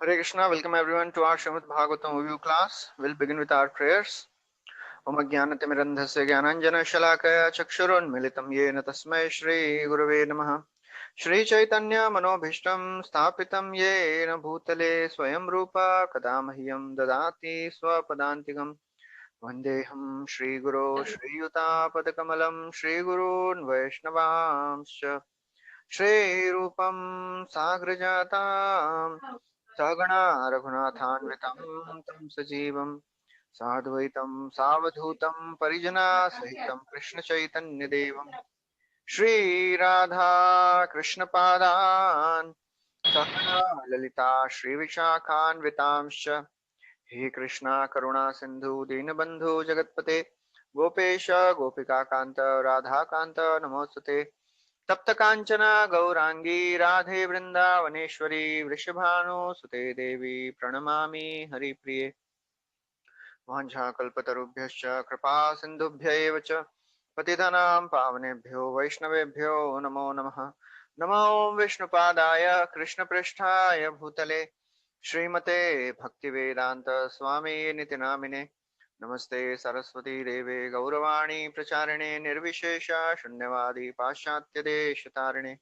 Hare Krishna, welcome everyone to our Srimad Bhagavatam review class. We'll begin with our prayers. Om Jnanatimirandhasya Jnananjana Shalakaya Chakshurunmilitam Yena Tasmai Shri Gurave Namaha Shri Chaitanya Manobhishtam Sthapitam Yena Bhutale Swayam Rupa Kadamahyam Dadati Swapadantikam Vandeham Shri Guru Shri Yuta Padakamalam Shri Gurun Vaishnavamscha Shri Rupam Sagrajatam Sagana Raghunathanvitam Tam Sajivam Sadvaitam Savadhutam Parijana Sahitam Krishna Chaitanya Devam Shri Radha Krishna Padan Sahana Lalita Shri Vishakhan Vitamscha He Krishna Karuna Sindhu Dinabandhu Jagatpate Gopesha Gopika Kanta Radha Kanta Namostate तप्त कांचना गौरांगी राधे वृंदावनेश्वरी वृषभानुसुते देवी प्रणमामि हरिप्रिये वाञ्छाकल्पतरुभ्यश्च कृपा सिन्धुभ्य च पतितानां पावनेभ्यो वैष्णवेभ्यो नमो नमः। नमो विष्णुपादाय कृष्णपृष्ठाय भूतले श्रीमते भक्तिवेदांत स्वामी निति नामिने नमस्ते सरस्वती देवे गौरवाणी प्रचारिणे निर्विशेष शून्यवादी पाश्चात्य देश तारिणे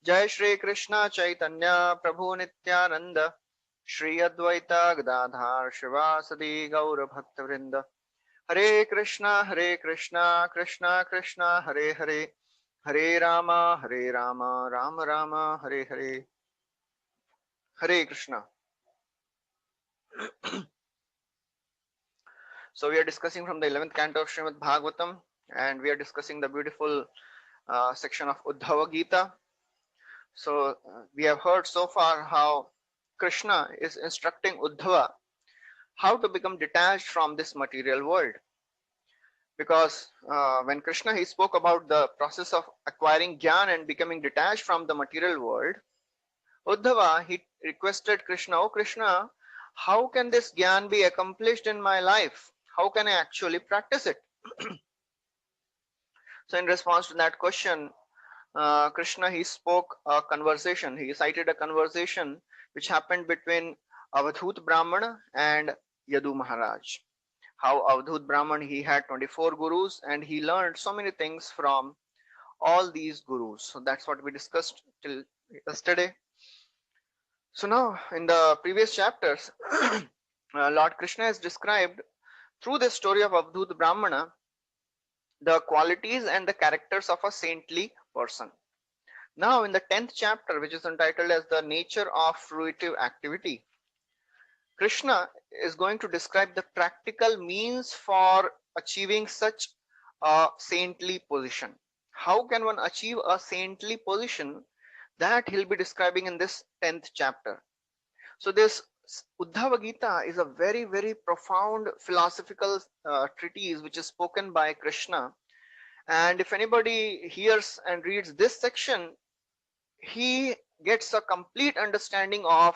जय श्री कृष्ण चैतन्य प्रभु नित्यानंद श्री अद्वैत गदाधार शिवासदि गौर भक्त वृंद हरे Krishna Krishna Krishna Hare Hare Hare Ram Ram Ram Hare Hare Hare Krishna. So we are discussing from the 11th canto of Srimad Bhagavatam, and we are discussing the beautiful section of Uddhava Gita. So we have heard so far how Krishna is instructing Uddhava how to become detached from this material world. Because when Krishna he spoke about the process of acquiring jnana and becoming detached from the material world, Uddhava he requested Krishna, "Oh Krishna, how can this jnana be accomplished in my life? How can I actually practice it?" So in response to that question, Krishna he spoke a conversation. He cited a conversation which happened between Avadhut Brahmana and Yadu Maharaj. How Avadhut Brahman he had 24 gurus and he learned so many things from all these gurus. So that's what we discussed till yesterday. So now in the previous chapters, Lord Krishna has described through the story of Avadhut Brahmana the qualities and the characters of a saintly person. Now, in the 10th chapter, which is entitled as the nature of fruitive activity, Krishna is going to describe the practical means for achieving such a saintly position. How can one achieve a saintly position? That he'll be describing in this 10th chapter. So, this Uddhava Gita is a very, very profound philosophical treatise which is spoken by Krishna. And if anybody hears and reads this section, he gets a complete understanding of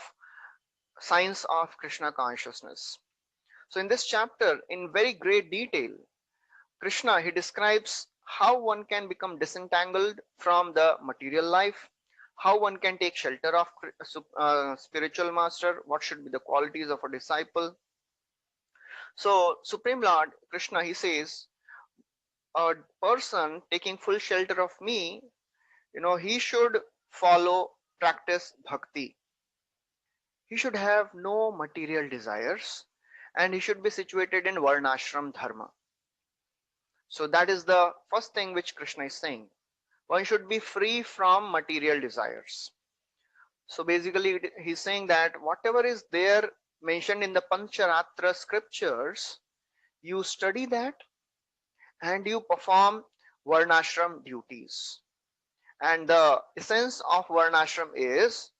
science of Krishna consciousness. So in this chapter, in very great detail, Krishna he describes how one can become disentangled from the material life, how one can take shelter of spiritual master, what should be the qualities of a disciple. So Supreme Lord Krishna he says, a person taking full shelter of me, he should follow, practice bhakti. He should have no material desires and he should be situated in varnashram dharma. So that is the first thing which Krishna is saying. One should be free from material desires. So basically he's saying that whatever is there mentioned in the Pancharatra scriptures, you study that and you perform varnashram duties. And the essence of varnashram is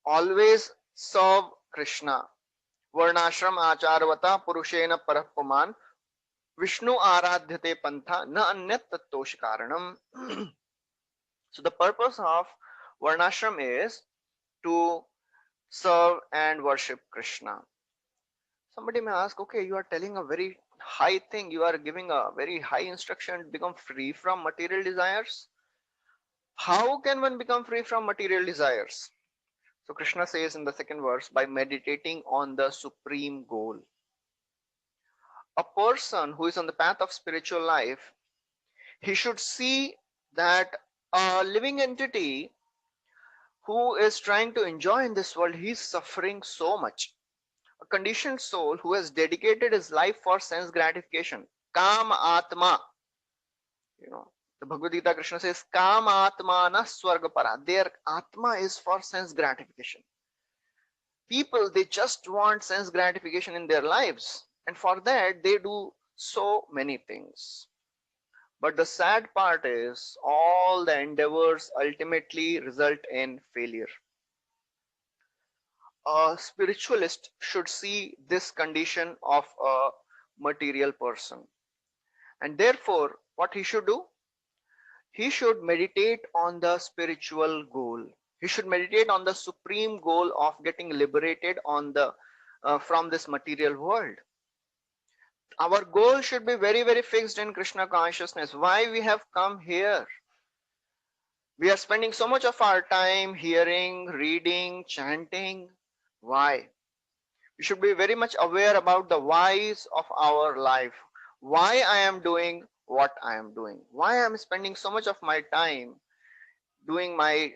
always serve Krishna. Varnashram acharvata purushena parapuman Vishnu aradhyate pantha na anyat tattosh karanam. So the purpose of varnashram is to serve and worship Krishna. Somebody may ask, okay, you are telling a very high thing, you are giving a very high instruction to become free from material desires. How can one become free from material desires? So Krishna says in the second verse, by meditating on the supreme goal. A person who is on the path of spiritual life, he should see that a living entity who is trying to enjoy in this world, he is suffering so much. A conditioned soul who has dedicated his life for sense gratification, Kam Atma, the Bhagavad Gita, Krishna says, Kam Atma na Swargapara. Their Atma is for sense gratification. People, they just want sense gratification in their lives, and for that they do so many things. But the sad part is all the endeavors ultimately result in failure. A spiritualist should see this condition of a material person, and therefore what he should do, he should meditate on the spiritual goal. He should meditate on the supreme goal of getting liberated on the from this material world. Our goal should be very, very fixed in Krishna consciousness. Why we have come here? We are spending so much of our time hearing, reading, chanting. Why? We should be very much aware about the whys of our life. Why I am doing what I am doing. Why I am spending so much of my time doing my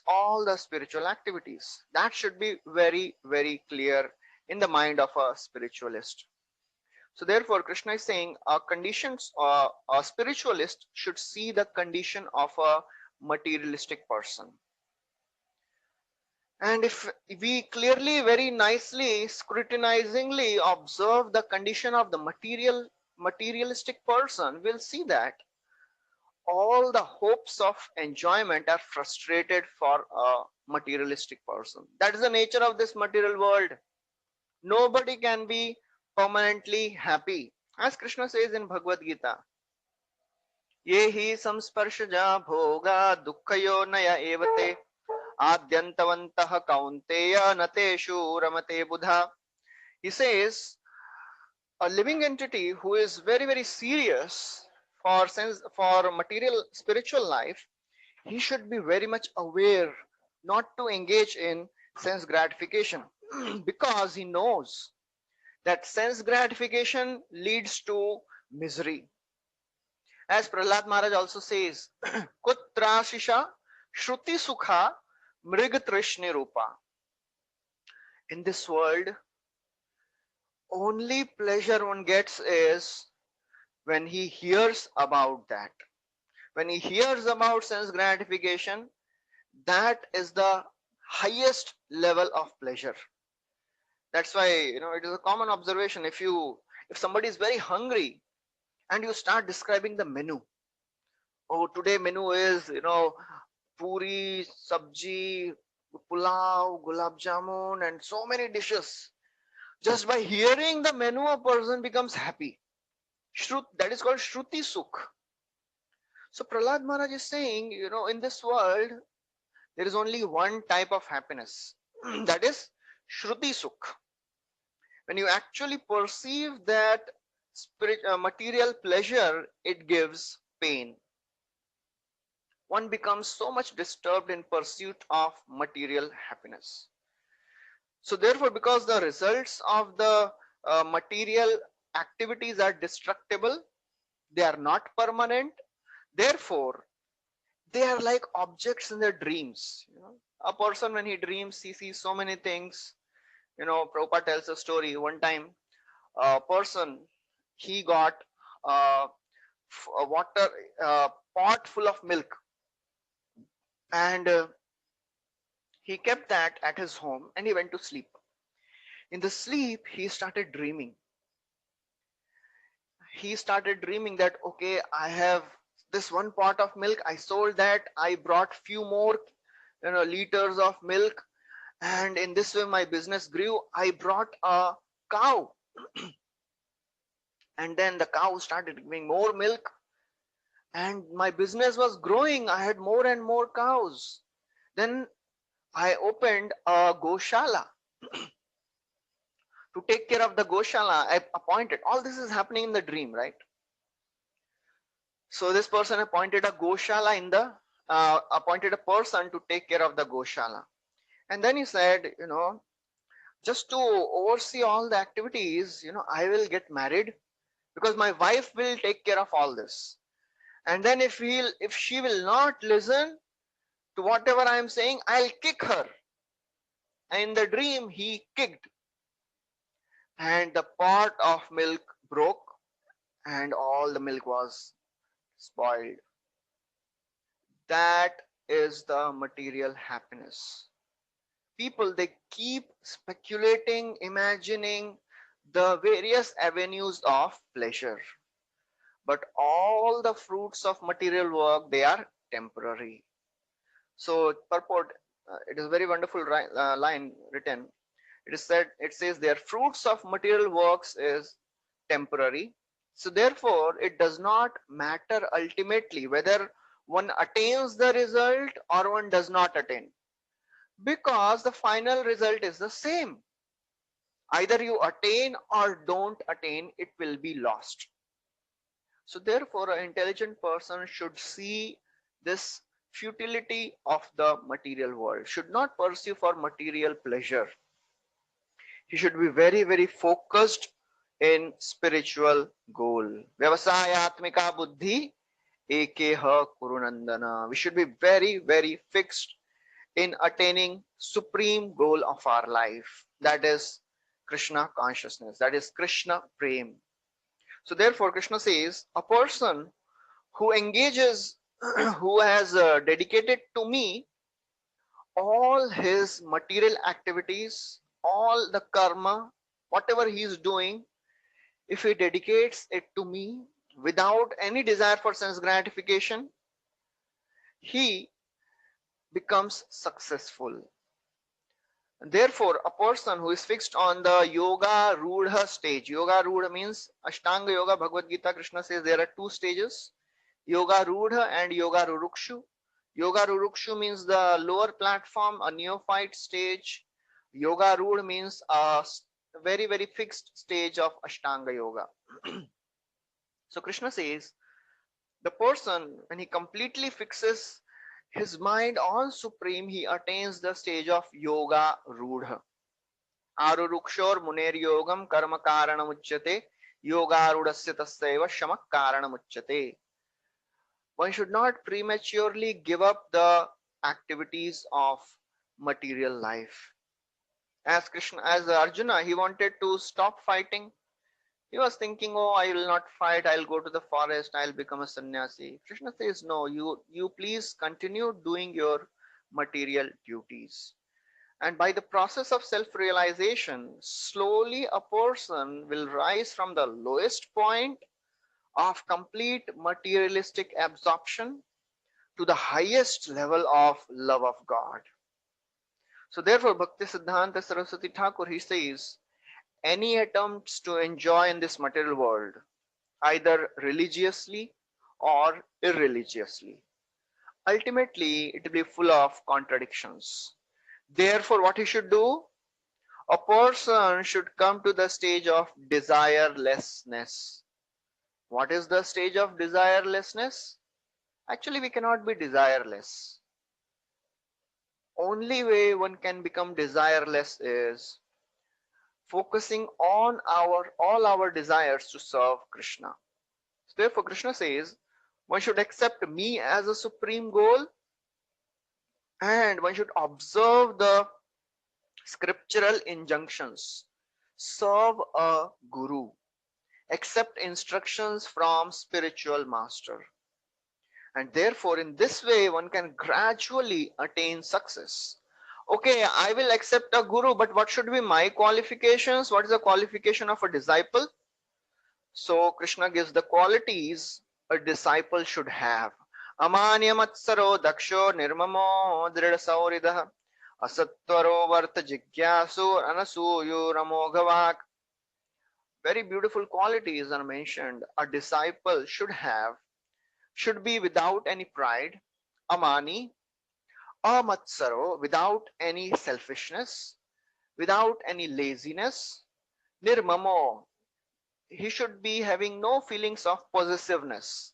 all the spiritual activities. That should be very, very clear in the mind of a spiritualist. So therefore, Krishna is saying a spiritualist should see the condition of a materialistic person. And if we clearly, very nicely, scrutinizingly observe the condition of the materialistic person, we'll see that all the hopes of enjoyment are frustrated for a materialistic person. That is the nature of this material world. Nobody can be permanently happy. As Krishna says in Bhagavad Gita, ये हि संस्पर्शजा भोगा दुःखयो नय एवते आद्यन्तवन्तः कौन्तेय न तेषु रमते बुधा. He says a living entity who is very, very serious for material spiritual life, he should be very much aware not to engage in sense gratification because he knows that sense gratification leads to misery. As Prahlad Maharaj also says, Kutrashisha Shruti Sukha Mrigatrishni Rupa. In this world, only pleasure one gets is when he hears about that. When he hears about sense gratification, that is the highest level of pleasure. That's why, it is a common observation. If somebody is very hungry and you start describing the menu, oh, today menu is, puri, sabji, pulao, gulab jamun, and so many dishes. Just by hearing the menu, a person becomes happy. That is called Shruti Sukh. So Prahlad Maharaj is saying, in this world, there is only one type of happiness. That is Shruti Sukh. When you actually perceive that material pleasure, it gives pain. One becomes so much disturbed in pursuit of material happiness. So therefore, because the results of the material activities are destructible, they are not permanent, therefore they are like objects in their dreams. A person, when he dreams, he sees so many things. Prabhupada tells a story. One time a person, he got a water pot full of milk, and he kept that at his home, and he went to sleep. In the sleep, he started dreaming. He started dreaming that, okay, I have this one pot of milk, I sold that, I brought few more liters of milk, and in this way my business grew. I brought a cow, and then the cow started giving more milk, and my business was growing. I had more and more cows. Then I opened a goshala to take care of the goshala. I appointed, all this is happening in the dream, right? So this person appointed a goshala appointed a person to take care of the goshala. And then he said, just to oversee all the activities, I will get married because my wife will take care of all this. And then if she will not listen to whatever I am saying, I'll kick her. And in the dream, he kicked, and the pot of milk broke, and all the milk was spoiled. That is the material happiness. People, they keep speculating, imagining the various avenues of pleasure, but all the fruits of material work, they are temporary. So purport, it is very wonderful line written. It is said, it says their fruits of material works is temporary. So therefore it does not matter ultimately whether one attains the result or one does not attain, because the final result is the same. Either you attain or don't attain, it will be lost. So therefore an intelligent person should see this futility of the material world, should not pursue for material pleasure. He should be very, very focused in spiritual goal. Vyavasayatmika buddhi ekeha kurunandana. We should be very, very fixed in attaining supreme goal of our life. That is Krishna consciousness. That is Krishna prem. So therefore Krishna says a person who engages, who has dedicated to me all his material activities, all the karma, whatever he is doing, if he dedicates it to me without any desire for sense gratification, he becomes successful. Therefore, a person who is fixed on the yoga rudha stage, yoga rudha means Ashtanga Yoga, Bhagavad Gita, Krishna says there are two stages, yoga rudha and yoga rurukshu. Yoga rurukshu means the lower platform, a neophyte stage. Yoga rudha means a very, very fixed stage of Ashtanga Yoga. So Krishna says the person, when he completely fixes his mind on supreme, he attains the stage of yoga rudha. Arurukshor muner yogam karma karanam uchyate yogarudasya tasyaiva shama karanam uchyate. One should not prematurely give up the activities of material life. As Krishna, as Arjuna, he wanted to stop fighting. He was thinking, oh, I will not fight, I'll go to the forest, I'll become a sannyasi. Krishna says, no, you please continue doing your material duties. And by the process of self-realization, slowly a person will rise from the lowest point of complete materialistic absorption to the highest level of love of God. So therefore, Bhakti Siddhanta Saraswati Thakur, he says, any attempts to enjoy in this material world, either religiously or irreligiously, ultimately it will be full of contradictions. Therefore, what he should do? A person should come to the stage of desirelessness. What is the stage of desirelessness? Actually, we cannot be desireless. Only way one can become desireless is focusing on all our desires to serve Krishna. So therefore, Krishna says one should accept me as a supreme goal, and one should observe the scriptural injunctions. Serve a guru. Accept instructions from spiritual master. And therefore, in this way, one can gradually attain success. Okay, I will accept a guru, but what should be my qualifications? What is the qualification of a disciple? So Krishna gives the qualities a disciple should have. Amanyamatsaro daksho nirmamo dridasauridha asatvaro varta jigyasu anasuyo ramoghavak. Very beautiful qualities are mentioned a disciple should have. Should be without any pride, amani, amatsaro, without any selfishness, without any laziness, nirmamo, he should be having no feelings of possessiveness.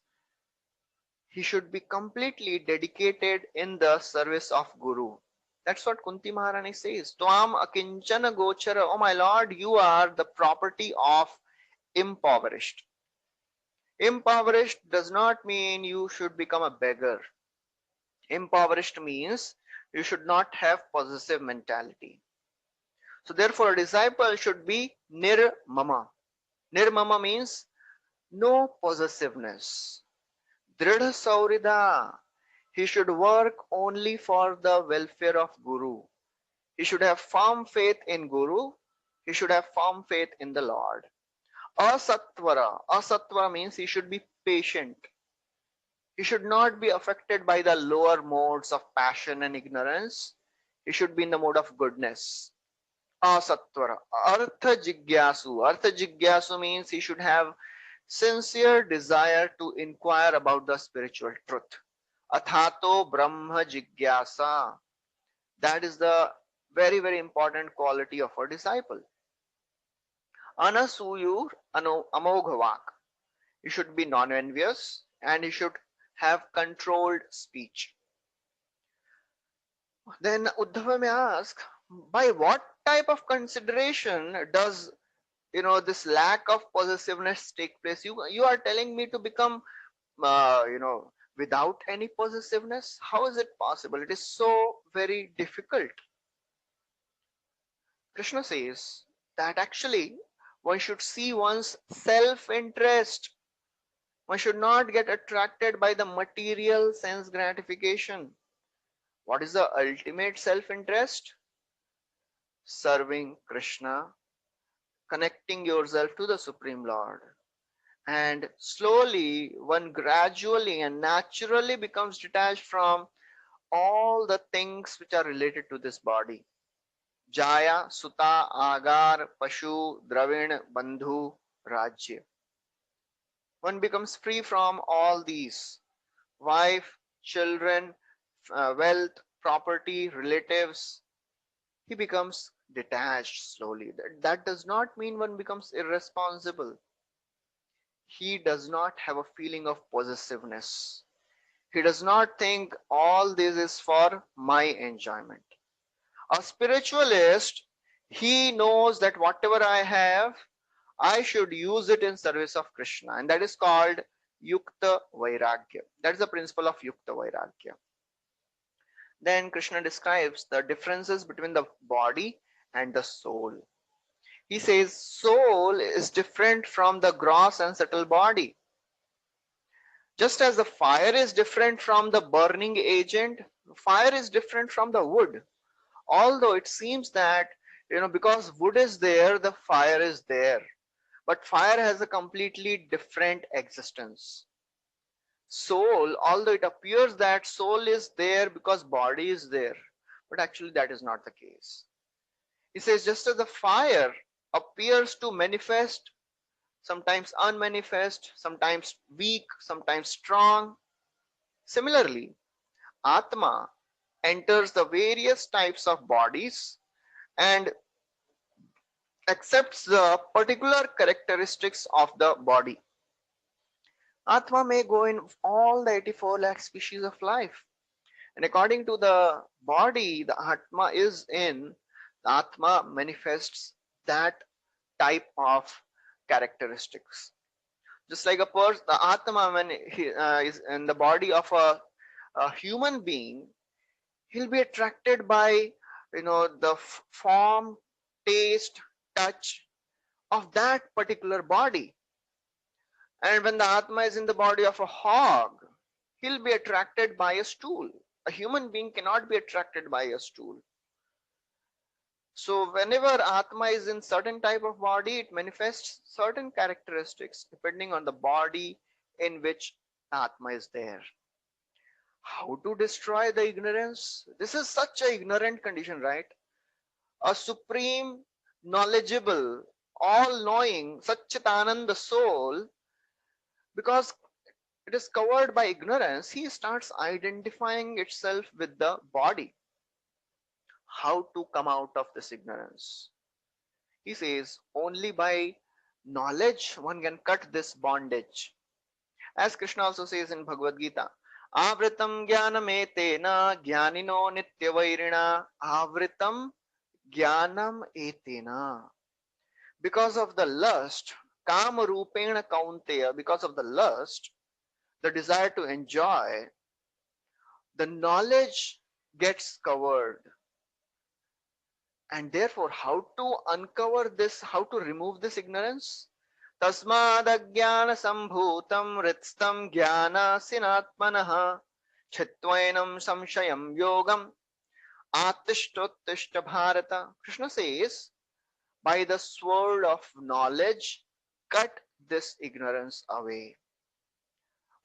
He should be completely dedicated in the service of Guru. That's what Kunti Maharani says. Tvam akinchana gochara. Oh my Lord, you are the property of impoverished. Impoverished does not mean you should become a beggar. Impoverished means you should not have possessive mentality. So therefore, a disciple should be nirmama. Nirmama means no possessiveness. Dridha saurida. He should work only for the welfare of Guru. He should have firm faith in Guru. He should have firm faith in the Lord. Asatvara. Asatvara means he should be patient. He should not be affected by the lower modes of passion and ignorance. He should be in the mode of goodness. Asatvara. Artha jigyasu. Artha jigyasu means he should have sincere desire to inquire about the spiritual truth. Athato Brahma Jigyasa. That is the very, very important quality of a disciple. Anasuyur Amoghavak. He should be non-envious and he should have controlled speech. Then Uddhava may ask, by what type of consideration does this lack of possessiveness take place? You are telling me to become without any possessiveness? How is it possible? It is so very difficult. Krishna says that actually one should see one's self-interest. One should not get attracted by the material sense gratification. What is the ultimate self-interest? Serving Krishna, connecting yourself to the Supreme Lord. And slowly, one gradually and naturally becomes detached from all the things which are related to this body. Jaya, Suta, Agar, Pashu, Dravin, Bandhu, Rajya. One becomes free from all these. Wife, children, wealth, property, relatives. He becomes detached slowly. That does not mean one becomes irresponsible. He does not have a feeling of possessiveness. He does not think all this is for my enjoyment. A spiritualist, he knows that whatever I have, I should use it in service of Krishna, and that is called Yukta Vairagya. That is the principle of Yukta Vairagya. Then Krishna describes the differences between the body and the soul. He says soul is different from the gross and subtle body. Just as the fire is different from the burning agent, fire is different from the wood. Although it seems that, because wood is there, the fire is there. But fire has a completely different existence. Soul, although it appears that soul is there because body is there, but actually that is not the case. He says just as the fire appears to manifest, sometimes unmanifest, sometimes weak, sometimes strong. Similarly, Atma enters the various types of bodies and accepts the particular characteristics of the body. Atma may go in all the 84 lakh species of life. And according to the body the Atma is in, the Atma manifests that type of characteristics. Just like the Atma, when he is in the body of a human being, he'll be attracted by the form, taste, touch of that particular body. And when the Atma is in the body of a hog, he'll be attracted by a stool. A human being cannot be attracted by a stool. So whenever Atma is in certain type of body, it manifests certain characteristics depending on the body in which Atma is there. How to destroy the ignorance? This is such an ignorant condition, right? A supreme, knowledgeable, all-knowing, Satchitananda soul, because it is covered by ignorance, he starts identifying itself with the body. How to come out of this ignorance? He says only by knowledge one can cut this bondage. As Krishna also says in Bhagavad Gita, Avritam jnanam etena jnanino nityavairina. Avritam jnanam etena. Because of the lust, kama rupena kaunteya, because of the lust, the desire to enjoy, the knowledge gets covered. And therefore, how to uncover this, how to remove this ignorance? Tasmadajnana sambhutam ritstam jnana sinatmanah chitvainam samshayam yogam atishtottishta bharata. Krishna says, by the sword of knowledge, cut this ignorance away.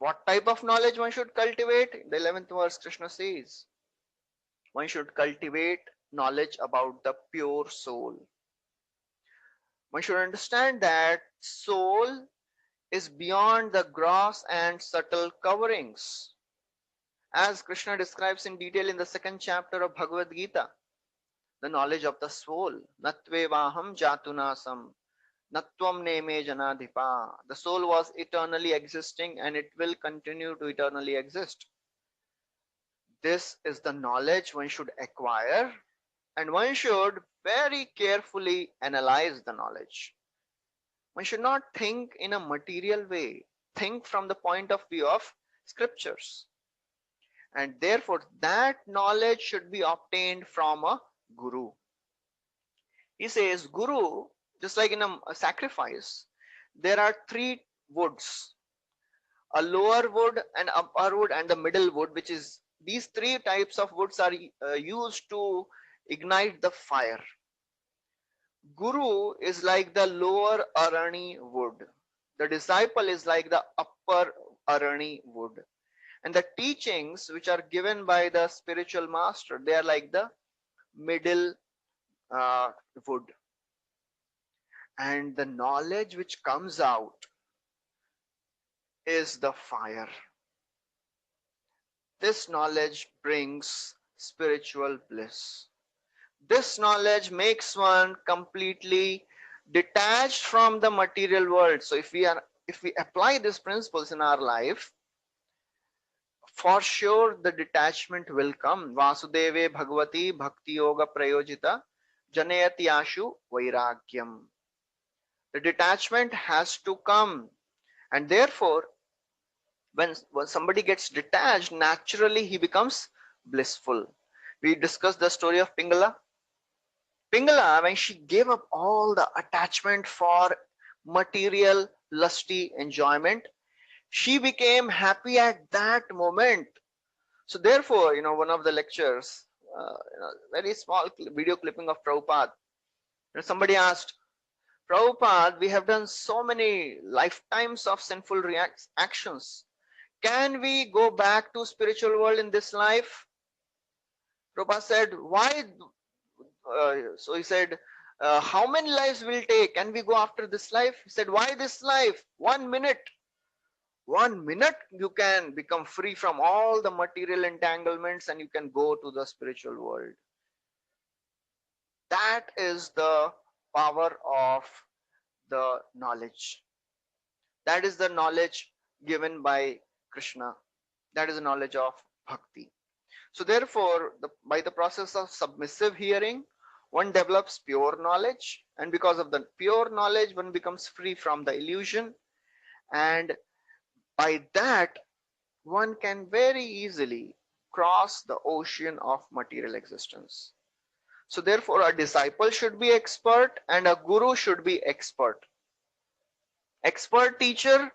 What type of knowledge one should cultivate? In the 11th verse, Krishna says, one should cultivate knowledge about the pure soul. One should understand that soul is beyond the gross and subtle coverings. As Krishna describes in detail in the second chapter of Bhagavad Gita, the knowledge of the soul. Natvevaham jatunasam, natvam neme janadhipa. The soul was eternally existing and it will continue to eternally exist. This is the knowledge one should acquire, and one should very carefully analyze the knowledge. One should not think in a material way, think from the point of view of scriptures. And therefore, that knowledge should be obtained from a guru. He says, Guru, just like in a sacrifice, there are three woods, a lower wood, an upper wood, and the middle wood, which is these three types of woods are used to ignite the fire. Guru is like the lower Arani wood. The disciple is like the upper Arani wood. And the teachings which are given by the spiritual master, they are like the middle wood. And the knowledge which comes out is the fire. This knowledge brings spiritual bliss. This knowledge makes one completely detached from the material world. So if we apply these principles in our life, for sure the detachment will come. Vasudeve Bhagavati Bhakti Yoga Prayojita Janayati Ashu Vairagyam. The detachment has to come, and therefore when somebody gets detached, naturally he becomes blissful. We discussed the story of Pingala. Pingala, when she gave up all the attachment for material lusty enjoyment, she became happy at that moment. So therefore, one of the lectures, very small video clipping of Prabhupada, somebody asked, Prabhupada, we have done so many lifetimes of sinful actions. Can we go back to spiritual world in this life? Prabhupada said, why? So he said, how many lives will take? Can we go after this life? He said, why this life? 1 minute. 1 minute you can become free from all the material entanglements and you can go to the spiritual world. That is the power of the knowledge. That is the knowledge given by Krishna. That is the knowledge of bhakti. So therefore, by the process of submissive hearing, one develops pure knowledge, and because of the pure knowledge, one becomes free from the illusion, and by that, one can very easily cross the ocean of material existence. So therefore, a disciple should be expert and a guru should be expert. Expert teacher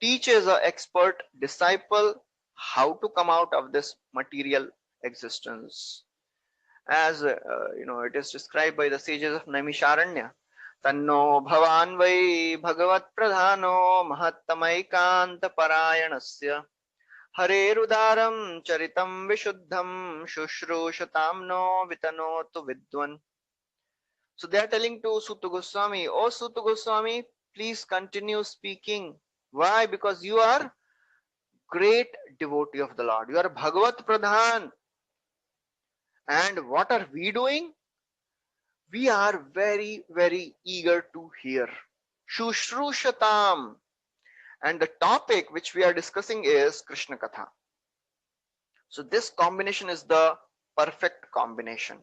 teaches an expert disciple how to come out of this material existence. As it is described by the sages of Naimisharanya. Tanno bhavan vai bhagavat pradhano mahattamaikanta parayanasya harerudaram charitam vishuddham shushrushatam no vitanotu vidwan. So they are telling to Suta Goswami, oh Suta Goswami, please continue speaking. Why? Because you are great devotee of the Lord. You are Bhagavat Pradhan. And what are we doing? We are very, very eager to hear. Shushrushatam. And the topic which we are discussing is Krishna Katha. So this combination is the perfect combination.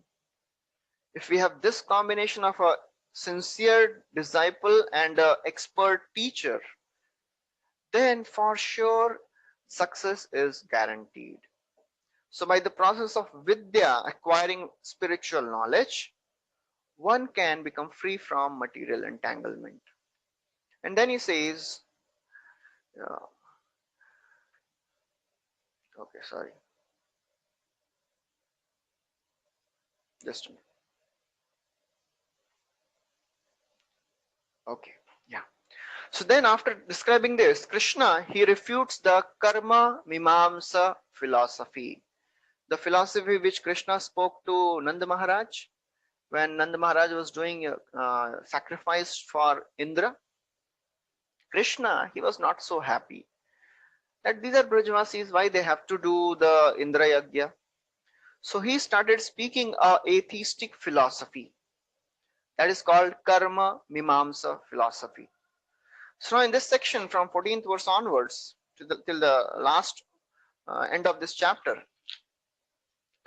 If we have this combination of a sincere disciple and an expert teacher, then for sure success is guaranteed. So by the process of Vidya, acquiring spiritual knowledge, one can become free from material entanglement. And then he says, uh, okay, sorry, just a minute. Okay, yeah. So then after describing this, Krishna, he refutes the karma mimamsa philosophy. The philosophy which Krishna spoke to Nanda Maharaj when Nanda Maharaj was doing a sacrifice for Indra. Krishna, he was not so happy that these are Brajvasis, why they have to do the Indra Yagya. So he started speaking a atheistic philosophy that is called karma mimamsa philosophy. So in this section from 14th verse onwards to till the last end of this chapter,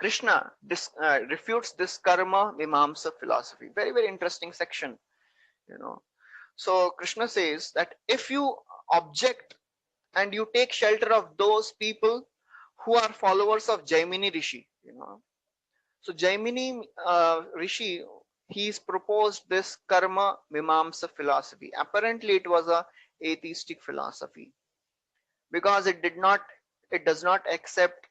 Krishna refutes this karma mimamsa philosophy. Very, very interesting section, you know. So Krishna says that if you object and you take shelter of those people who are followers of Jaimini Rishi, you know. So Jaimini Rishi, he's proposed this karma mimamsa philosophy. Apparently it was a atheistic philosophy because it does not accept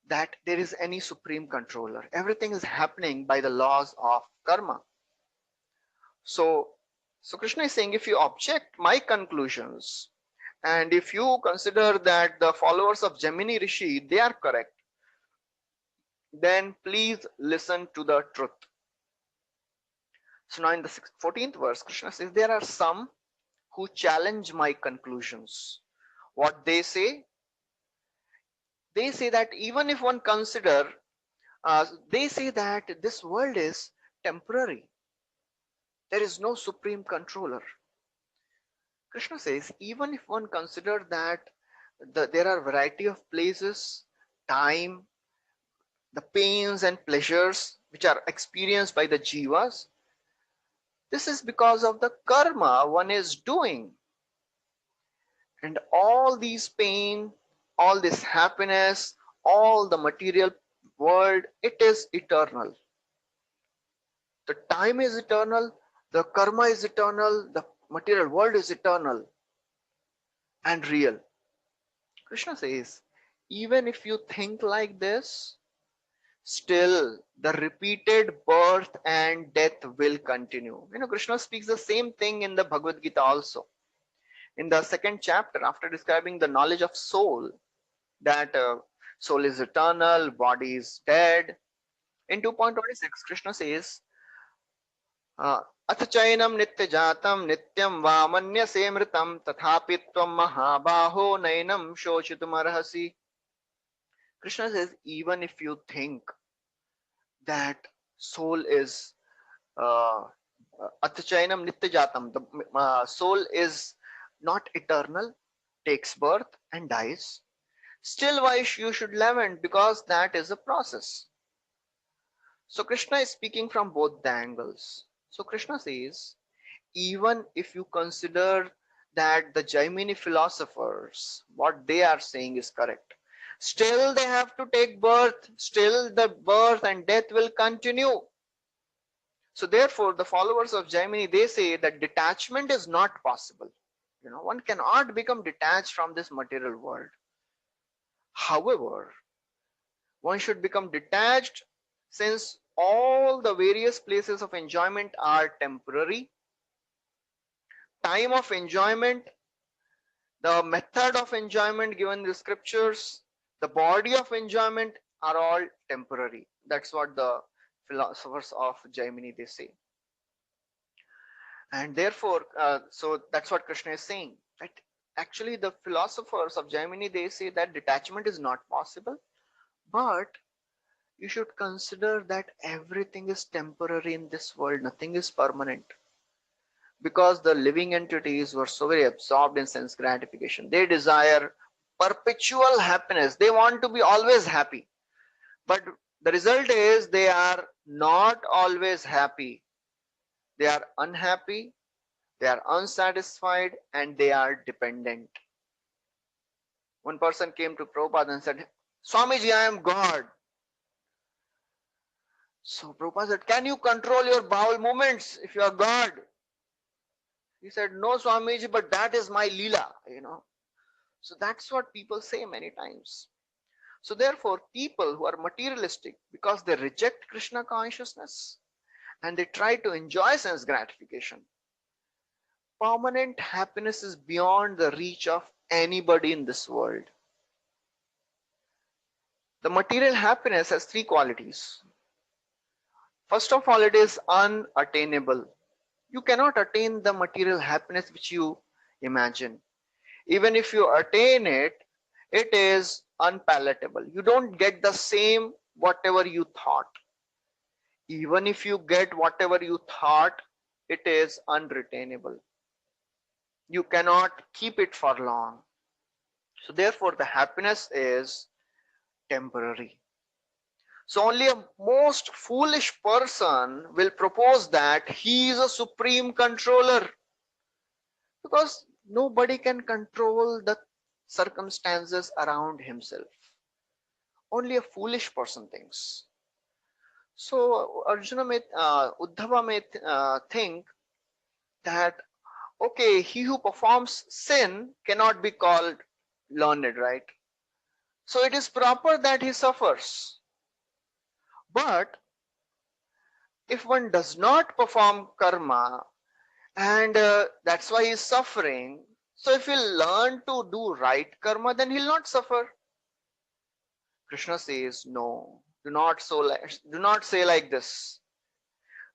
that there is any supreme controller. Everything is happening by the laws of karma. So Krishna is saying, if you object my conclusions and if you consider that the followers of Gemini Rishi, they are correct, then please listen to the truth. So now in the 14th verse, Krishna says, there are some who challenge my conclusions. What they say that even if one consider, they say that this world is temporary. There is no supreme controller. Krishna says, even if one consider that there are variety of places, time, the pains and pleasures which are experienced by the jivas, this is because of the karma one is doing. And all these pain, all this happiness, all the material world, it is eternal. The time is eternal, the karma is eternal, the material world is eternal and real. Krishna says, even if you think like this, still the repeated birth and death will continue. You know, Krishna speaks the same thing in the Bhagavad Gita also. In the second chapter, after describing the knowledge of soul, that soul is eternal, body is dead. In 2.26, Krishna says, अथ चैनम नित्य जातम नित्यम वामन्य से मृतम तथापि त्वम महाबाहो नैनम शोचितुमर्हसि. Krishna says, even if you think that soul is atchainam nityajatam, the soul is not eternal, takes birth and dies, still why you should lament, because that is a process. So Krishna is speaking from both the angles. So Krishna says, even if you consider that the Jaimini philosophers, what they are saying is correct, still they have to take birth, still the birth and death will continue. So therefore, the followers of Jaimini, they say that detachment is not possible. You know, one cannot become detached from this material world. However, one should become detached since all the various places of enjoyment are temporary. Time of enjoyment, the method of enjoyment given in the scriptures, the body of enjoyment are all temporary. That's what the philosophers of Jaimini, they say. And therefore, so that's what Krishna is saying, that actually the philosophers of Jaimini, they say that detachment is not possible, but you should consider that everything is temporary in this world, nothing is permanent. because the living entities were so very absorbed in sense gratification. They desire perpetual happiness. They want to be always happy. But the result is they are not always happy. They are unhappy, they are unsatisfied, and they are dependent. One person came to Prabhupada and said, Swamiji, I am God. So Prabhupada said, can you control your bowel movements if you are God? He said, no, Swamiji, but that is my Leela. So that's what people say many times. So therefore, people who are materialistic, because they reject Krishna consciousness and they try to enjoy sense gratification, permanent happiness is beyond the reach of anybody in this world. The material happiness has three qualities. First of all, it is unattainable. You cannot attain the material happiness which you imagine. Even if you attain it, it is unpalatable. You don't get the same whatever you thought. Even if you get whatever you thought, it is unretainable. You cannot keep it for long. So therefore, the happiness is temporary. So only a most foolish person will propose that he is a supreme controller, because nobody can control the circumstances around himself. Only a foolish person thinks. So Uddhava may think that, okay, he who performs sin cannot be called learned, right? So it is proper that he suffers. But if one does not perform karma, and that's why he's suffering, so if he'll learn to do right karma, then he'll not suffer. Krishna says, no, do not say like this.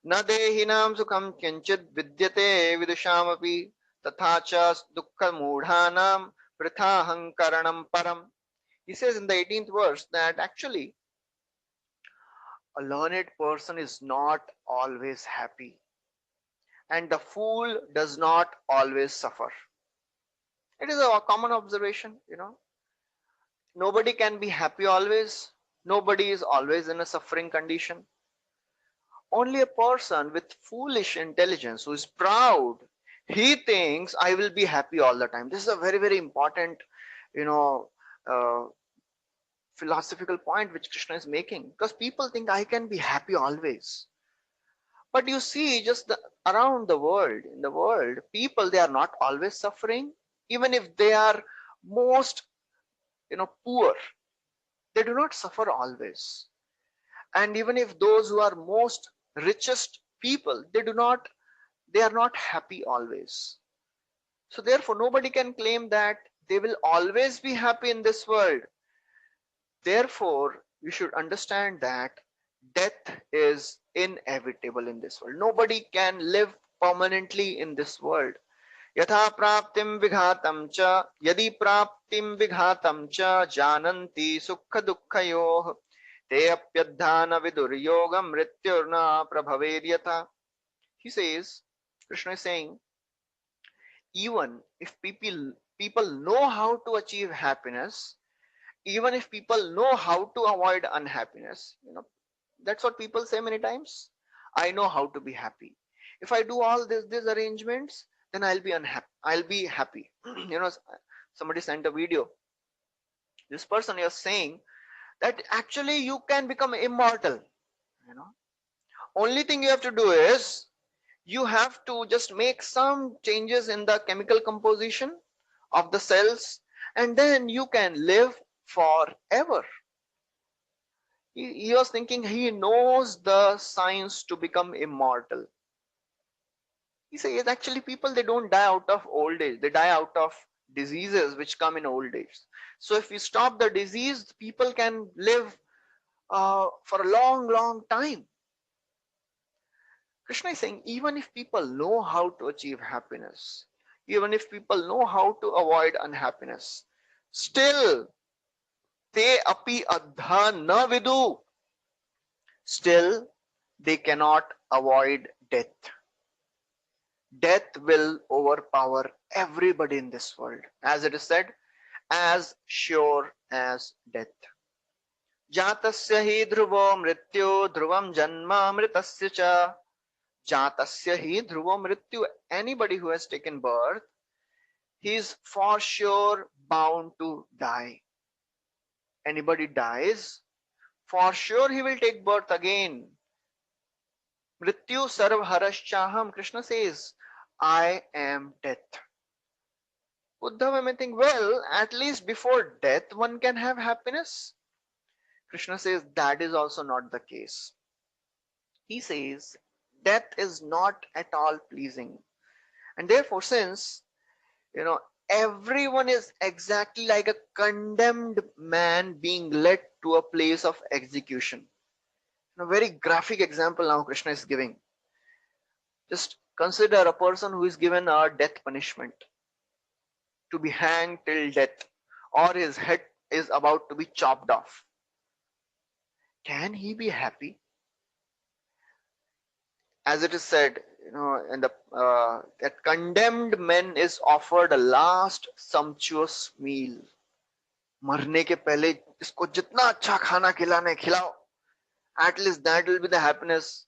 Na dehinam sukham kinchit vidyate vidushamapi tatha cha dukkha mudhanam pritha karanam param. He says in the 18th verse that actually a learned person is not always happy, and the fool does not always suffer. It is a common observation. Nobody can be happy always. Nobody is always in a suffering condition. Only a person with foolish intelligence who is proud, he thinks I will be happy all the time. This is a very, very important, you know, uh, philosophical point which Krishna is making, because people think I can be happy always. But you see, just around the world, in the world, people, they are not always suffering. Even if they are most, poor, they do not suffer always. And even if those who are most richest people, they are not happy always. So therefore, nobody can claim that they will always be happy in this world. Therefore, you should understand that death is inevitable in this world. Nobody can live permanently in this world. Yatha praptim vighatam cha yadi praptim vighatam cha jananti sukha dukkhayoh te apyadhana viduryogam mrityurna prabhaveryatha. He says, Krishna is saying, even if people know how to achieve happiness, even if people know how to avoid unhappiness, that's what people say many times. I know how to be happy. If I do all these arrangements, then I'll be unhappy. I'll be happy. Somebody sent a video. This person is saying that actually you can become immortal. You know, only thing you have to do is you have to just make some changes in the chemical composition of the cells, and then you can live forever. He was thinking he knows the science to become immortal. He says actually people, they don't die out of old age, they die out of diseases which come in old age. So if we stop the disease, people can live for a long, long time. Krishna is saying even if people know how to achieve happiness, even if people know how to avoid unhappiness, still te api adha na vidu, still they cannot avoid death. death will overpower everybody in this world. As it is said, as sure as death. Jatasya hi dhruvo mrityu dhruvam janma mritasya cha. Jatasya hi dhruvo mrityu. Anybody who has taken birth, he is for sure bound to die. Anybody dies, for sure he will take birth again. Mrityu sarv haraschaham. Krishna says, I am death. Uddhava may think, well, at least before death one can have happiness. Krishna says that is also not the case. He says death is not at all pleasing. And therefore, since you know everyone is exactly like a condemned man being led to a place of execution. A very graphic example now Krishna is giving. Just consider a person who is given a death punishment to be hanged till death, or his head is about to be chopped off. Can he be happy? As it is said, in the that condemned men is offered a last sumptuous meal. मरने के पहले इसको जितना अच्छा खाना खिलाने खिलाओ, at least that will be the happiness,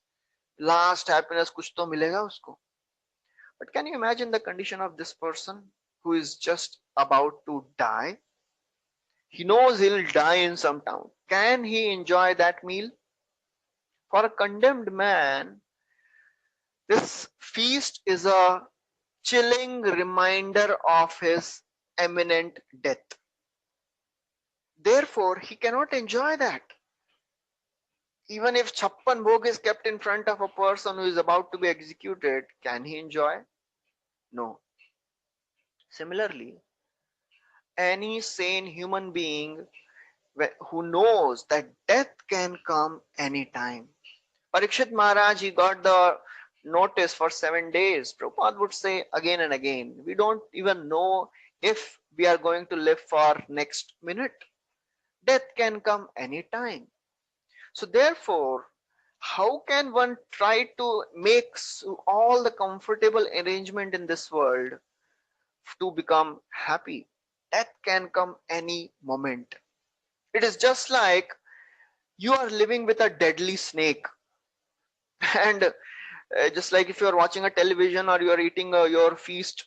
last happiness कुछ तो मिलेगा उसको. But can you imagine the condition of this person who is just about to die? He knows he'll die in some town. Can he enjoy that meal? For a condemned man, this feast is a chilling reminder of his imminent death. Therefore, he cannot enjoy that. Even if Chappan Bhog is kept in front of a person who is about to be executed, can he enjoy? No. Similarly, any sane human being who knows that death can come anytime. Parikshit Maharaj, he got the notice for 7 days. Prabhupada would say again and again, we don't even know if we are going to live for next minute. Death can come anytime. So therefore, how can one try to make all the comfortable arrangement in this world to become happy? Death can come any moment. It is just like you are living with a deadly snake, and just like if you are watching a television or you are eating your feast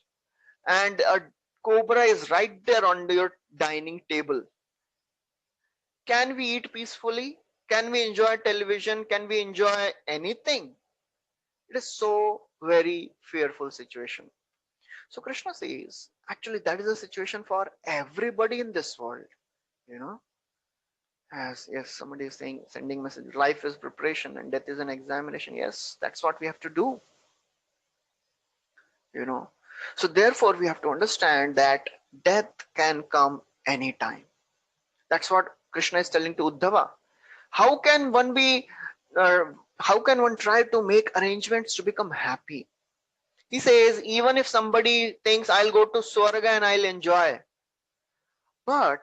and a cobra is right there on your dining table. Can we eat peacefully? Can we enjoy television? Can we enjoy anything? It is so very fearful situation. So Krishna says, actually that is a situation for everybody in this world. You know, as yes, somebody is saying, sending message, life is preparation and death is an examination. Yes, that's what we have to do. You know, so therefore we have to understand that death can come anytime. That's what Krishna is telling to Uddhava. How can one be uh, how can one try to make arrangements to become happy? He says, even if somebody thinks I'll go to Swarga and I'll enjoy. But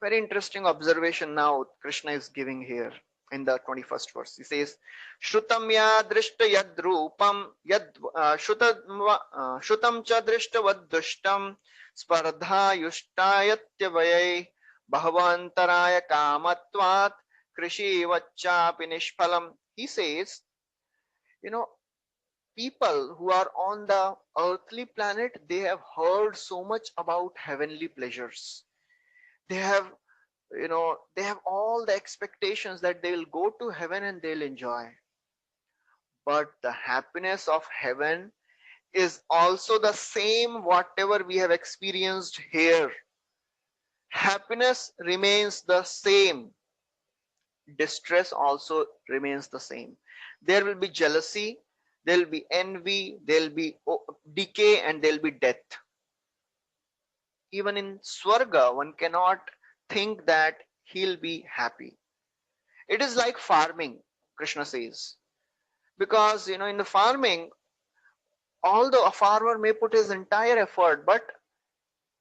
very interesting observation now Krishna is giving here in the 21st verse. He says, Shrutam ya drishta yad rupam yad shrutam cha drishta vad dushtam spardha yushtayatyavayai bhavaantaraya kamatvat krishi vachapi nishphalam. He says, you know, people who are on the earthly planet, they have heard so much about heavenly pleasures. They have, they have all the expectations that they will go to heaven and they'll enjoy. But the happiness of heaven is also the same whatever we have experienced here. Happiness remains the same. Distress also remains the same. There will be jealousy, there will be envy, there will be decay, and there will be death. Even in Swarga, one cannot think that he'll be happy. It is like farming, Krishna says. Because, in the farming, although a farmer may put his entire effort, but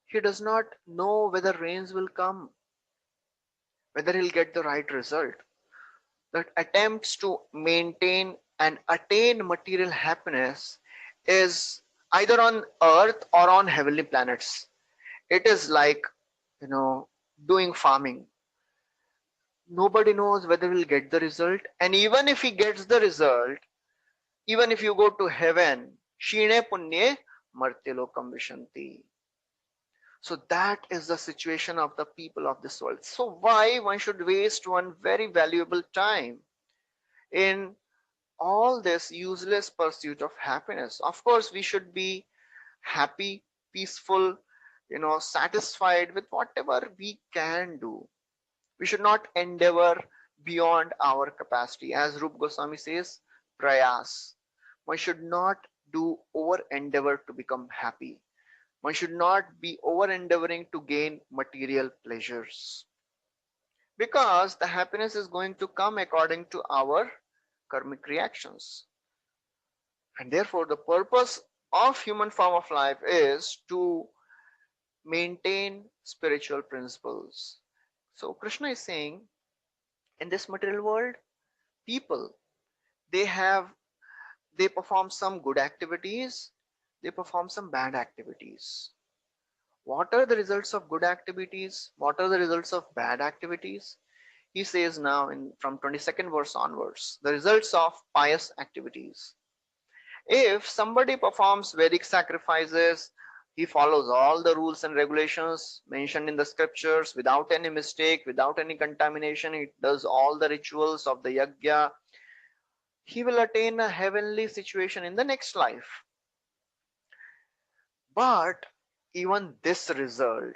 he does not know whether rains will come, whether he'll get the right result. That attempts to maintain and attain material happiness is either on earth or on heavenly planets. It is like, doing farming. Nobody knows whether we'll get the result, and even if he gets the result, even if you go to heaven, shine punye martilokam vishanti. So that is the situation of the people of this world. So why one should waste one very valuable time in all this useless pursuit of happiness? Of course, we should be happy, peaceful, satisfied with whatever we can do. We should not endeavor beyond our capacity. As Rup Goswami says, prayas. One should not do over endeavor to become happy. One should not be over endeavoring to gain material pleasures, because the happiness is going to come according to our karmic reactions. And therefore, the purpose of human form of life is to maintain spiritual principles. So Krishna is saying, in this material world, people, they have they perform some good activities, they perform some bad activities. What are the results of good activities? What are the results of bad activities? He says now in from 22nd verse onwards, the results of pious activities. If somebody performs Vedic sacrifices, he follows all the rules and regulations mentioned in the scriptures without any mistake, without any contamination, he does all the rituals of the yajna, he will attain a heavenly situation in the next life. But even this result,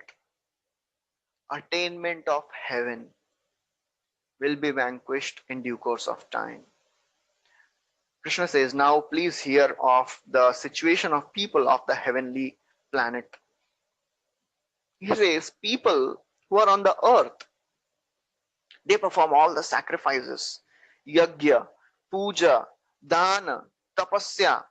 attainment of heaven, will be vanquished in due course of time. Krishna says, now please hear of the situation of people of the heavenly planet. He says, people who are on the earth, they perform all the sacrifices, yajna, puja, dana, tapasya,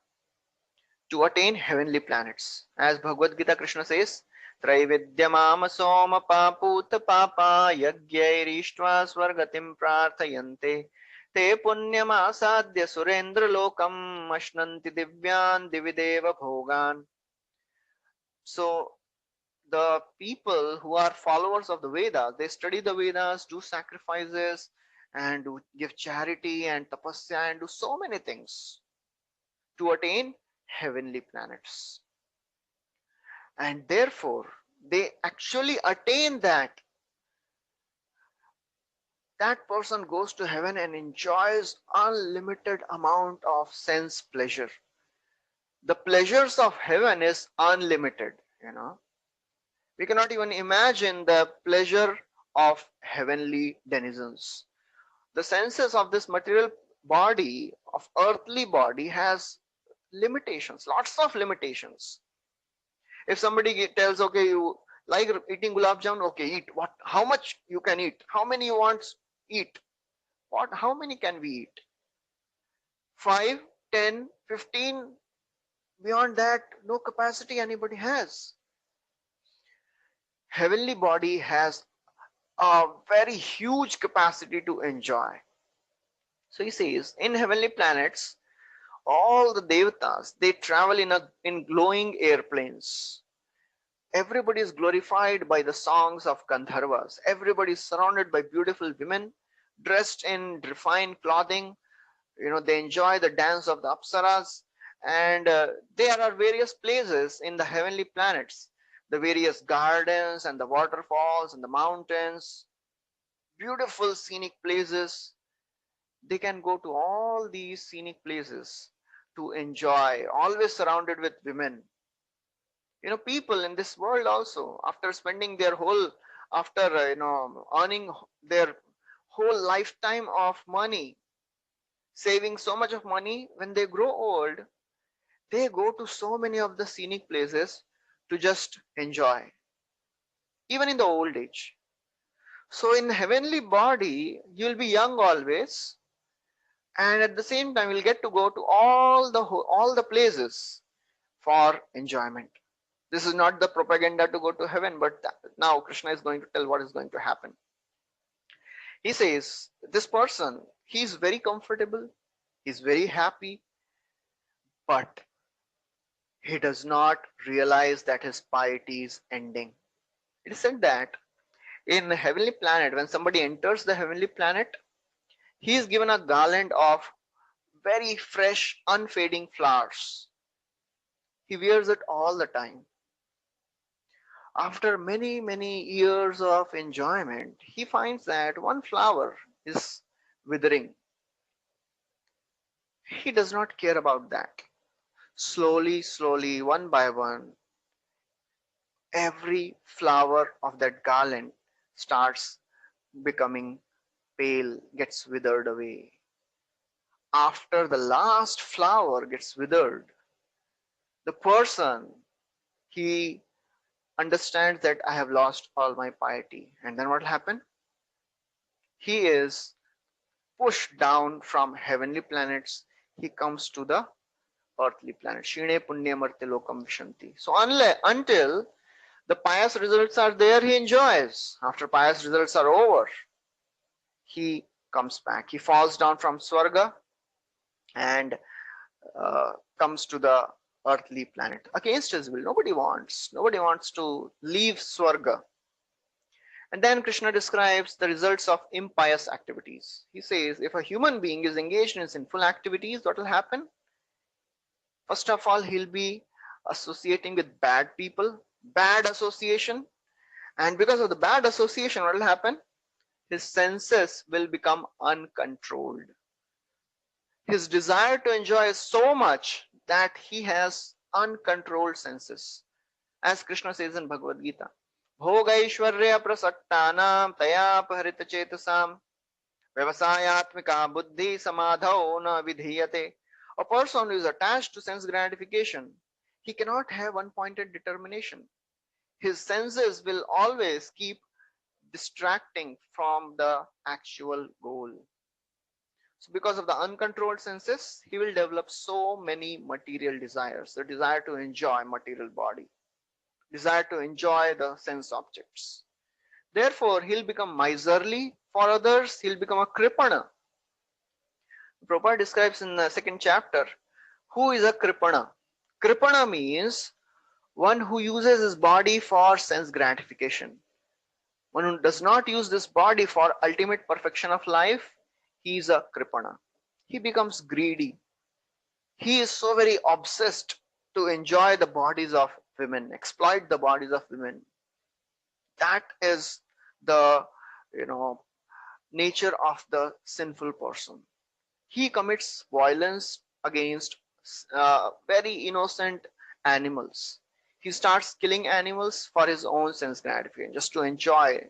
to attain heavenly planets. As Bhagavad Gita, Krishna says, Traividyamama soma paputa papa yagyairištva svargatim prarthayante te punyam asadya surendra lokam ashnanti divyan divideva bhogan. So the people who are followers of the Vedas, they study the Vedas, do sacrifices, and do give charity and tapasya and do so many things to attain heavenly planets. And therefore, they actually attain that person goes to heaven and enjoys unlimited amount of sense pleasure. The pleasures of heaven is unlimited. We cannot even imagine the pleasure of heavenly denizens. The senses of this material body, of earthly body, has limitations, lots of limitations. If somebody tells, okay, you like eating gulab jamun, okay, eat. What? How much you can eat? How many you want? Eat. What? How many can we eat? 5, 10, 15. Beyond that, no capacity anybody has. Heavenly body has a very huge capacity to enjoy. So he says, in heavenly planets, all the devatas, they travel in glowing airplanes. Everybody is glorified by the songs of Gandharvas. Everybody is surrounded by beautiful women dressed in refined clothing. They enjoy the dance of the Apsaras. And there are various places in the heavenly planets, the various gardens and the waterfalls and the mountains, beautiful scenic places. They can go to all these scenic places to enjoy, always surrounded with women. People in this world also, after spending their whole, after earning their whole lifetime of money, saving so much of money, when they grow old, they go to so many of the scenic places to just enjoy, even in the old age. So in heavenly body, you'll be young always, and at the same time, you'll get to go to all the places for enjoyment. This is not the propaganda to go to heaven, but now Krishna is going to tell what is going to happen. He says, this person, he is very comfortable, he is very happy, but he does not realize that his piety is ending. It is said that in a heavenly planet, when somebody enters the heavenly planet, he is given a garland of very fresh, unfading flowers. He wears it all the time. After many, many years of enjoyment, he finds that one flower is withering. He does not care about that. Slowly, slowly, one by one, every flower of that garland starts becoming pale, gets withered away. After the last flower gets withered, the person, he understands that I have lost all my piety. And then what will happen? He is pushed down from heavenly planets. He comes to the earthly planet. Shine punyamartya lokam vishanti. So until the pious results are there, he enjoys. After pious results are over, he comes back. He falls down from Swarga and comes to the earthly planet against his will. Nobody wants to leave Swarga. And then Krishna describes the results of impious activities. He says, if a human being is engaged in sinful activities, what will happen? First of all, he'll be associating with bad people, bad association. And because of the bad association, what will happen? His senses will become uncontrolled. His desire to enjoy is so much that he has uncontrolled senses. As Krishna says in Bhagavad Gita, Bhogaishwarya prasaktanam tayapharita chetasam vyavasayatmika buddhi samadhau na vidhiyate. A person who is attached to sense gratification, he cannot have one-pointed determination. His senses will always keep distracting from the actual goal. So because of the uncontrolled senses, he will develop so many material desires. The desire to enjoy material body, desire to enjoy the sense objects. Therefore, he'll become miserly. For others, he'll become a kripana. Prabhupada describes in the second chapter, who is a kripana? Kripana means one who uses his body for sense gratification. One who does not use this body for ultimate perfection of life, he is a kripana. He becomes greedy. He is so very obsessed to enjoy the bodies of women, exploit the bodies of women. That is the nature of the sinful person. He commits violence against very innocent animals. He starts killing animals for his own sense gratification, just to enjoy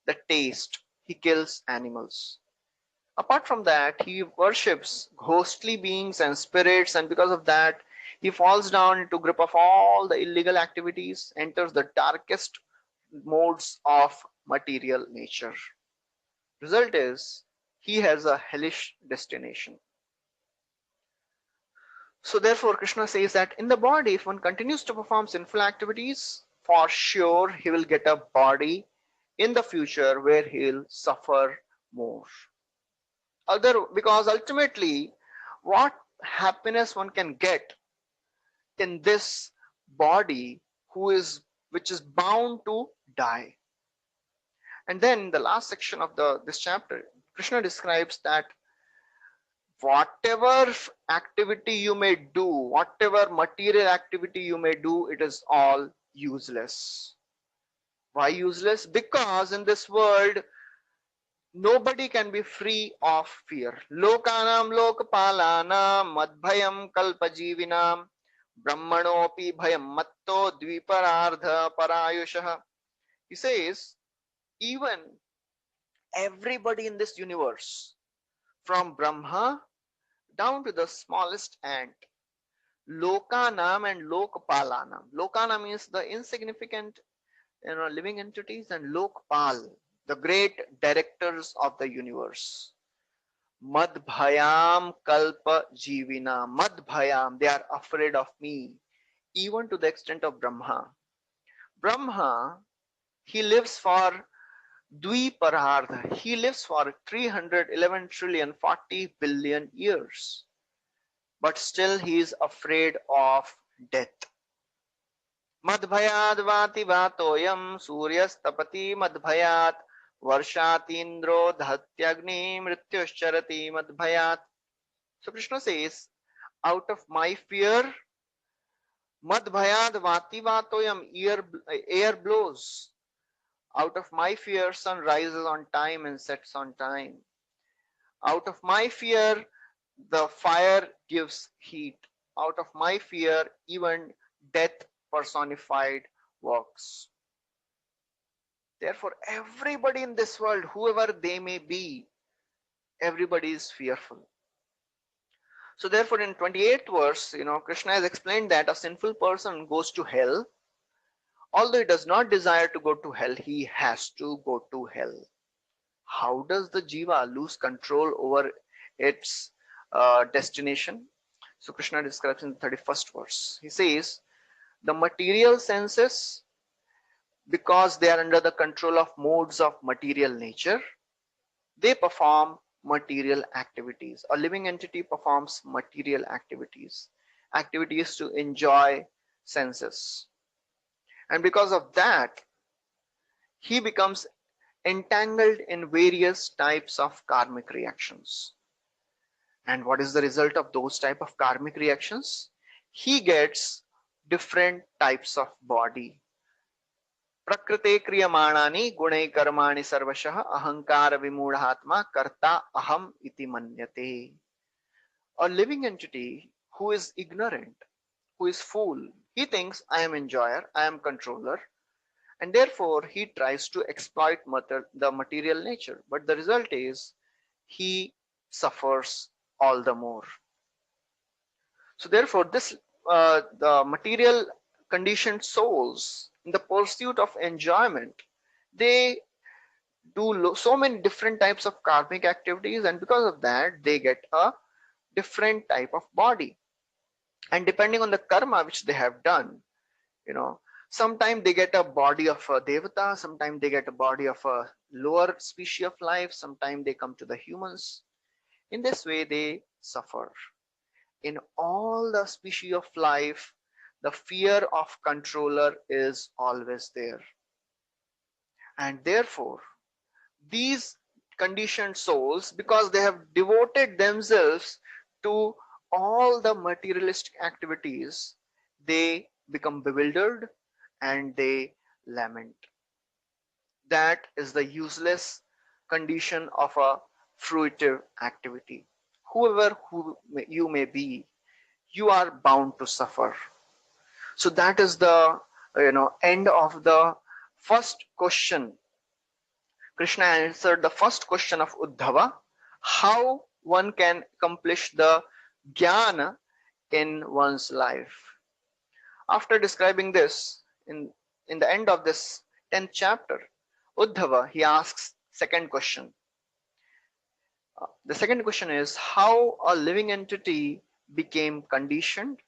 the taste. He kills animals. Apart from that, he worships ghostly beings and spirits, and because of that, he falls down into grip of all the illegal activities, enters the darkest modes of material nature. Result is, he has a hellish destination. So therefore, Krishna says that in the body, if one continues to perform sinful activities, for sure he will get a body in the future where he'll suffer more. Because ultimately, what happiness one can get in this body which is bound to die. And then the last section of this chapter, Krishna describes that whatever activity you may do, whatever material activity you may do, it is all useless. Why useless? Because in this world, nobody can be free of fear. Lokanam lokapalanam madbhayam kalpajivinam brahmanopi bhayam matto dviparardha parayushah. He says, even everybody in this universe, from Brahma down to the smallest ant, Lokanam and Lokpalanam. Lokana means the insignificant living entities, and Lokpal, the great directors of the universe. Madbhayam kalpa jivina. Madbhayam, they are afraid of me, even to the extent of Brahma. Brahma, he lives for Dviparardha. He lives for 311 trillion 40 billion years. But still he is afraid of death. Madbhayad vati vatoyam suryastapati madbhayat varshatindro dhatyagni mrityoscharati madbhayat. So Krishna says, out of my fear, madbhayad vati vatoyam, air blows. Out of my fear, sun rises on time and sets on time. Out of my fear, the fire gives heat. Out of my fear, even death personified works. Therefore, everybody in this world, whoever they may be, everybody is fearful. So therefore, in 28th verse, Krishna has explained that a sinful person goes to hell. Although he does not desire to go to hell, he has to go to hell. How does the jiva lose control over its destination? So Krishna describes in the 31st verse. He says, the material senses, because they are under the control of modes of material nature, they perform material activities. A living entity performs material activities, activities to enjoy senses. And because of that, he becomes entangled in various types of karmic reactions. And what is the result of those type of karmic reactions? He gets different types of body. Prakrite kriyamanani gunai karmani sarvashah ahankara vimudhatma karta aham iti manyate. A living entity who is ignorant, who is fool, he thinks I am enjoyer, I am controller, and therefore he tries to exploit the material nature. But the result is he suffers all the more. So therefore, the material conditioned souls in the pursuit of enjoyment, they do so many different types of karmic activities, and because of that they get a different type of body. And depending on the karma which they have done, sometimes they get a body of a devata, sometimes they get a body of a lower species of life, sometimes they come to the humans. In this way they suffer. In all the species of life, the fear of controller is always there. And therefore, these conditioned souls, because they have devoted themselves to all the materialistic activities, they become bewildered and they lament. That is the useless condition of a fruitive activity. Whoever you may be, you are bound to suffer. So that is the end of the first question. Krishna answered the first question of Uddhava, how one can accomplish the jnana in one's life. After describing this, in the end of this 10th chapter, Uddhava, he asks second question. The second question is how a living entity became conditioned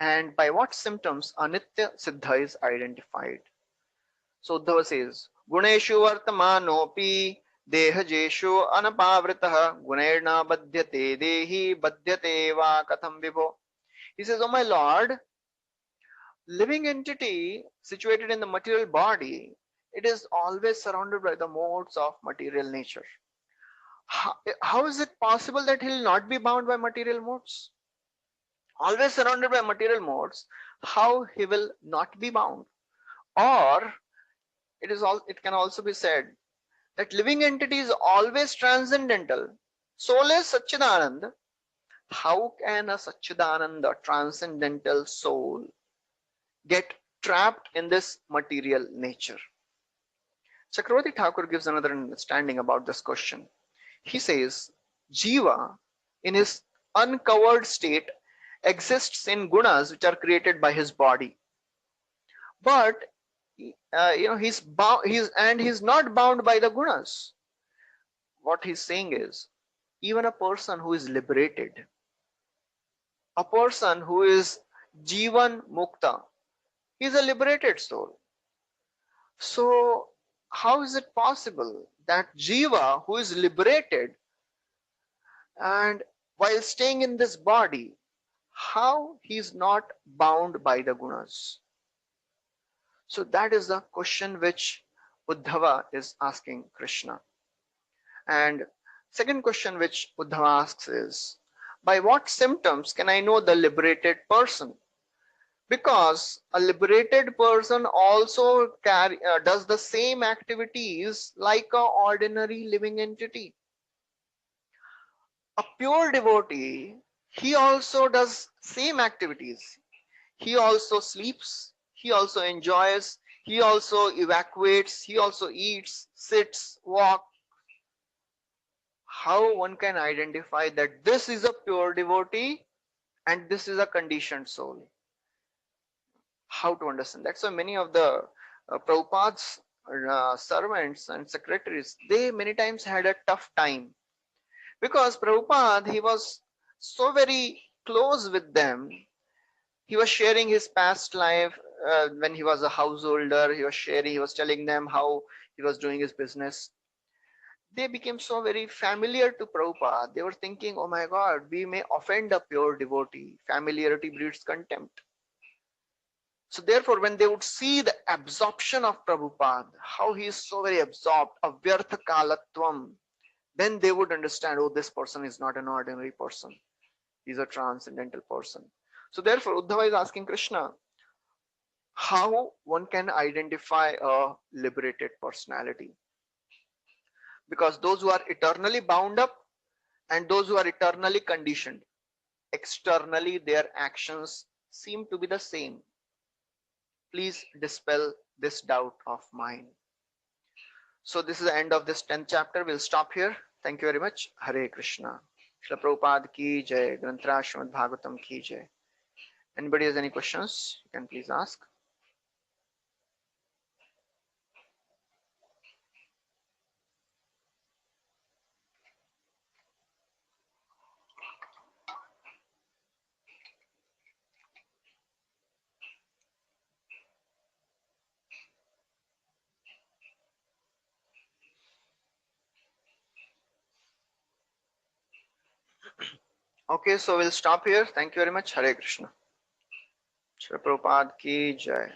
and by what symptoms anitya siddha is identified. So Uddhava says, Guneshu vartamanopi dehajeshu anapavritah gunairna badhyate dehi badhyate va katham vibho. He says, oh my Lord, living entity situated in the material body, it is always surrounded by the modes of material nature. How is it possible that he will not be bound by material modes? Always surrounded by material modes, how he will not be bound? Or it can also be said that living entity is always transcendental. Soul is Satchidanand. How can a Satchidananda transcendental soul get trapped in this material nature? Chakravarti Thakur gives another understanding about this question. He says, Jiva in his uncovered state exists in gunas which are created by his body. But he's not bound by the gunas. What he's saying is, even a person who is liberated, a person who is Jivan Mukta, he's a liberated soul. So how is it possible that Jiva who is liberated and while staying in this body, how he is not bound by the gunas. So that is the question which Uddhava is asking Krishna. And second question which Uddhava asks is, by what symptoms can I know the liberated person? Because a liberated person also does the same activities like a ordinary living entity. A pure devotee, he also does same activities. He also sleeps, he also enjoys, he also evacuates, he also eats, sits, walks. How one can identify that this is a pure devotee and this is a conditioned soul? How to understand? That's why many of the Prabhupada's servants and secretaries, they many times had a tough time, because Prabhupada, he was so very close with them. He was sharing his past life when he was a householder. He was telling them how he was doing his business. They became so very familiar to Prabhupada. They were thinking, oh my God, we may offend a pure devotee. Familiarity breeds contempt. So therefore, when they would see the absorption of Prabhupada, how he is so very absorbed, avyartha kalatvam, then they would understand, oh, this person is not an ordinary person. He's a transcendental person. So therefore, Uddhava is asking Krishna, how one can identify a liberated personality? Because those who are eternally bound up and those who are eternally conditioned, externally their actions seem to be the same. Please dispel this doubt of mine. So this is the end of this 10th chapter. We'll stop here. Thank you very much. Hare Krishna. Srila Prabhupada ki jai. Granthra Srimad Bhagavatam ki jai. Anybody has any questions? You can please ask. Okay, so we'll stop here. Thank you very much. Hare Krishna. Srila Prabhupada ki jai.